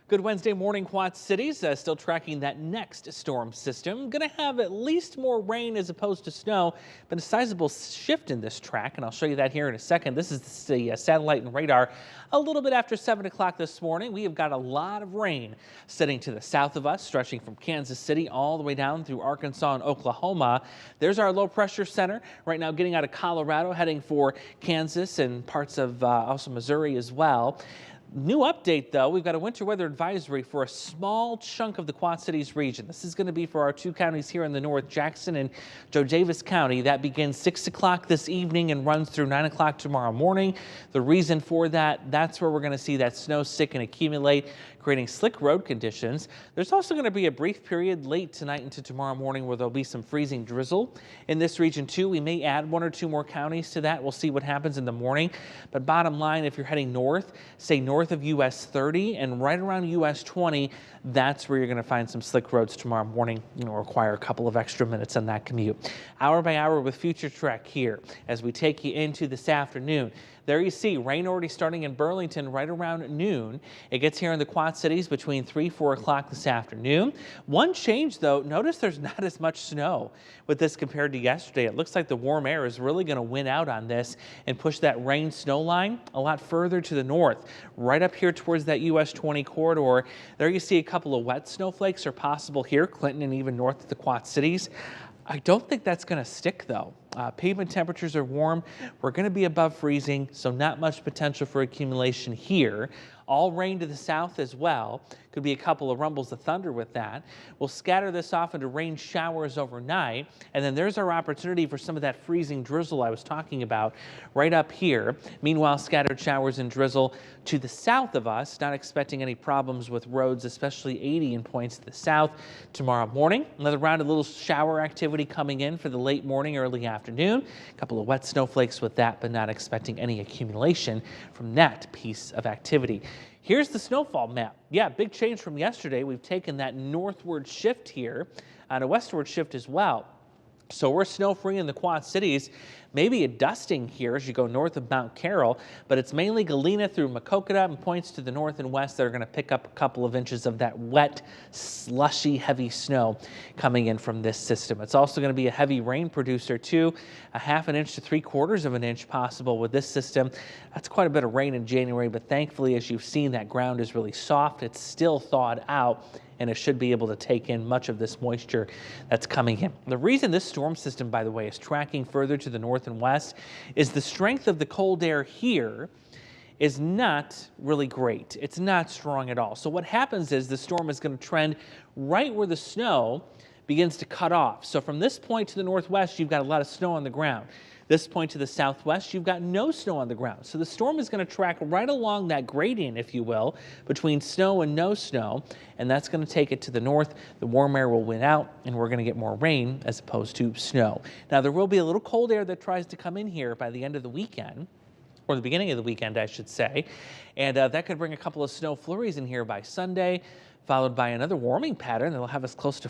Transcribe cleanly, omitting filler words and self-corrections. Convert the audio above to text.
Good Wednesday morning, Quad Cities. Still tracking that next storm system. Going to have at least more rain as opposed to snow, but a sizable shift in this track, and I'll show you that here in a second. This is the satellite and radar. A little bit after 7 o'clock this morning, we have got a lot of rain sitting to the south of us, stretching from Kansas City all the way down through Arkansas and Oklahoma. There's our low pressure center right now getting out of Colorado, heading for Kansas and parts of also Missouri as well. New update, though, we've got a winter weather advisory for a small chunk of the Quad Cities region. This is going to be for our two counties here in the north, Jackson and Joe Davis County. That begins 6 o'clock this evening and runs through 9 o'clock tomorrow morning. The reason for that's where we're going to see that snow stick and accumulate, creating slick road conditions. There's also going to be a brief period late tonight into tomorrow morning where there'll be some freezing drizzle in this region too. We may add 1 or 2 more counties to that. We'll see what happens in the morning. But bottom line, if you're heading north, say north of US 30 and right around US 20, that's where you're going to find some slick roads tomorrow morning. Require a couple of extra minutes on that commute. Hour by hour with Future Trek here as we take you into this afternoon. There you see rain already starting in Burlington right around noon. It gets here in the Quad Cities between 3-4 o'clock this afternoon. One change, though, notice there's not as much snow with this compared to yesterday. It looks like the warm air is really going to win out on this and push that rain snow line a lot further to the north. Right up here towards that US 20 corridor, there you see a couple of wet snowflakes are possible here, Clinton and even north of the Quad Cities. I don't think that's going to stick, though. Pavement temperatures are warm. We're going to be above freezing, so not much potential for accumulation here. All rain to the south as well. Could be a couple of rumbles of thunder with that. We'll scatter this off into rain showers overnight, and then there's our opportunity for some of that freezing drizzle I was talking about right up here. Meanwhile, scattered showers and drizzle to the south of us. Not expecting any problems with roads, especially 80 in points to the south tomorrow morning. Another round of little shower activity coming in for the late morning, early afternoon. A couple of wet snowflakes with that, but not expecting any accumulation from that piece of activity. Here's the snowfall map. Yeah, big change from yesterday. We've taken that northward shift here and a westward shift as well. So we're snow-free in the Quad Cities. Maybe a dusting here as you go north of Mount Carroll, but it's mainly Galena through Maquoketa and points to the north and west that are going to pick up a couple of inches of that wet, slushy, heavy snow coming in from this system. It's also going to be a heavy rain producer too, a 1/2 inch to 3/4 of an inch possible with this system. That's quite a bit of rain in January, but thankfully, as you've seen, that ground is really soft. It's still thawed out, and it should be able to take in much of this moisture that's coming in. The reason this storm system, by the way, is tracking further to the north and west is the strength of the cold air here is not really great. It's not strong at all. So what happens is the storm is going to trend right where the snow begins to cut off. So from this point to the northwest, you've got a lot of snow on the ground. This point to the southwest, you've got no snow on the ground. So the storm is going to track right along that gradient, if you will, between snow and no snow, and that's going to take it to the north. The warm air will win out, and we're going to get more rain as opposed to snow. Now, there will be a little cold air that tries to come in here by the end of the weekend, or the beginning of the weekend, I should say, and that could bring a couple of snow flurries in here by Sunday, followed by another warming pattern that will have us close to